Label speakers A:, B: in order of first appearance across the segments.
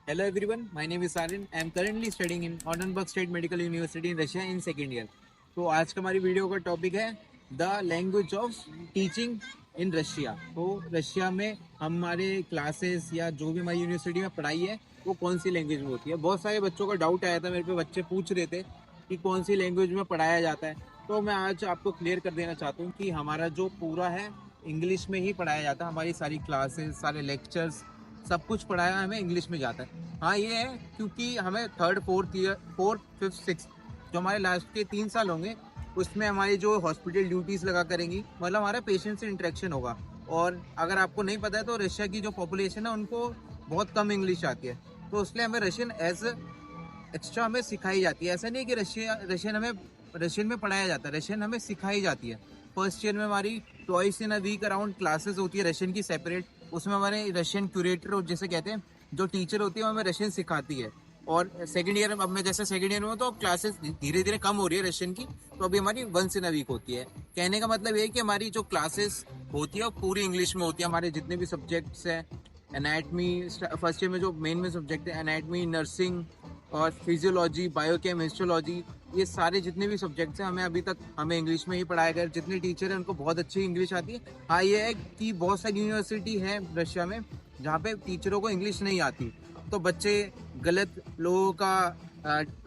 A: Hello everyone, my name is Sarin. I am currently studying in Oldenburg State Medical University in Russia in second year. तो आज का हमारी video का topic है the language of teaching in Russia. तो Russia में हमारे classes या जो भी हमारी यूनिवर्सिटी में पढ़ाई है वो कौन सी लैंग्वेज में होती है। बहुत सारे बच्चों का डाउट आया था मेरे पे, बच्चे पूछ रहे थे कि कौन सी लैंग्वेज में पढ़ाया जाता है। तो मैं आज आपको क्लियर कर देना चाहता हूँ कि हमारा जो पूरा है इंग्लिश में ही पढ़ाया जाता है। हमारी सारी क्लासेस, सारे लेक्चर्स, सब कुछ पढ़ाया हमें इंग्लिश में जाता है। हाँ ये है क्योंकि हमें थर्ड फोर्थ फिफ्थ सिक्स जो हमारे लास्ट के 3 साल होंगे उसमें हमारी जो हॉस्पिटल ड्यूटीज़ लगा करेंगी, मतलब हमारा पेशेंट से इंटरेक्शन होगा। और अगर आपको नहीं पता है तो रशिया की जो पॉपुलेशन है उनको बहुत कम इंग्लिश आती है, तो इसलिए हमें रशियन एज एक्स्ट्रा हमें सिखाई जाती है। ऐसा नहीं है कि रशियन में पढ़ाया जाता है, रशियन हमें सिखाई जाती है। फर्स्ट ईयर में हमारी twice in a week around classes होती है रशियन की सेपरेट। उसमें हमारे रशियन क्यूरेटर जैसे कहते हैं जो टीचर होती है वो हमें रशियन सिखाती है। और सेकंड ईयर में, अब मैं जैसे सेकंड ईयर में हूँ तो क्लासेस धीरे धीरे कम हो रही है रशियन की, तो अभी हमारी वंस इन अ वीक होती है। कहने का मतलब ये है कि हमारी जो क्लासेस होती है वो पूरी इंग्लिश में होती है। हमारे जितने भी सब्जेक्ट्स हैं, एनाटमी फर्स्ट ईयर में जो मेन सब्जेक्ट है एनाटमी, नर्सिंग और फिजियोलॉजी, बायोकेम, हिस्टोलॉजी, ये सारे जितने भी सब्जेक्ट्स हैं हमें इंग्लिश में ही पढ़ाया गया। जितने टीचर हैं उनको बहुत अच्छी इंग्लिश आती है। हाँ ये है कि बहुत सारी यूनिवर्सिटी है रशिया में जहाँ पे टीचरों को इंग्लिश नहीं आती, तो बच्चे गलत लोगों का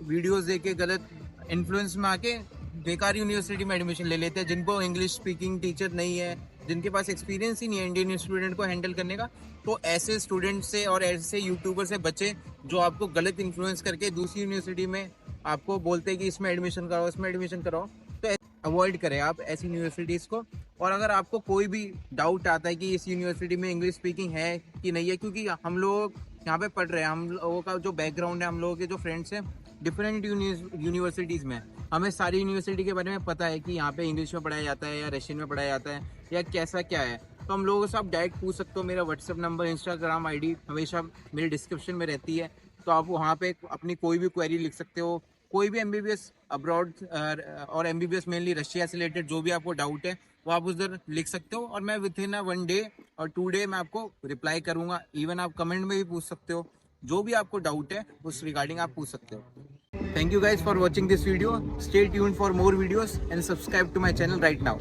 A: वीडियोस देख के गलत इन्फ्लुएंस में आके बेकार यूनिवर्सिटी में एडमिशन ले लेते हैं, जिनको इंग्लिश स्पीकिंग टीचर नहीं है, जिनके पास एक्सपीरियंस ही नहीं है इंडियन स्टूडेंट को हैंडल करने का। तो ऐसे स्टूडेंट से और ऐसे यूट्यूबर से बचे जो आपको गलत इन्फ्लुएंस करके दूसरी यूनिवर्सिटी में आपको बोलते हैं कि इसमें एडमिशन कराओ, इसमें एडमिशन कराओ। तो अवॉइड करें आप ऐसी यूनिवर्सिटीज़ को। और अगर आपको कोई भी डाउट आता है कि इस यूनिवर्सिटी में इंग्लिश स्पीकिंग है कि नहीं है, क्योंकि हम लोग यहाँ पे पढ़ रहे हैं, हम लोगों का जो बैकग्राउंड है, हम लोगों के जो फ्रेंड्स हैं डिफरेंट यूनिवर्सिटीज़ में, हमें सारी यूनिवर्सिटी के बारे में पता है कि यहाँ पे इंग्लिश में पढ़ाया जाता है या रशियन में पढ़ाया जाता है या कैसा क्या है। तो हम लोगों से आप डायरेक्ट पूछ सकते हो। मेरा व्हाट्सअप नंबर, इंस्टाग्राम आईडी हमेशा मेरी डिस्क्रिप्शन में रहती है, तो आप वहाँ पे अपनी कोई भी क्वेरी लिख सकते हो। कोई भी एमबीबीएस अब्रॉड और एमबीबीएस मेनली रशिया से रिलेटेड जो भी आपको डाउट है वो आप उधर लिख सकते हो, और मैं विद इन 1 डे और 2 डे मैं आपको रिप्लाई करूँगा। इवन आप कमेंट में भी पूछ सकते हो, जो भी आपको डाउट है उस रिगार्डिंग आप पूछ सकते हो। Thank you guys for watching this video. Stay tuned for more videos and subscribe to my channel right now.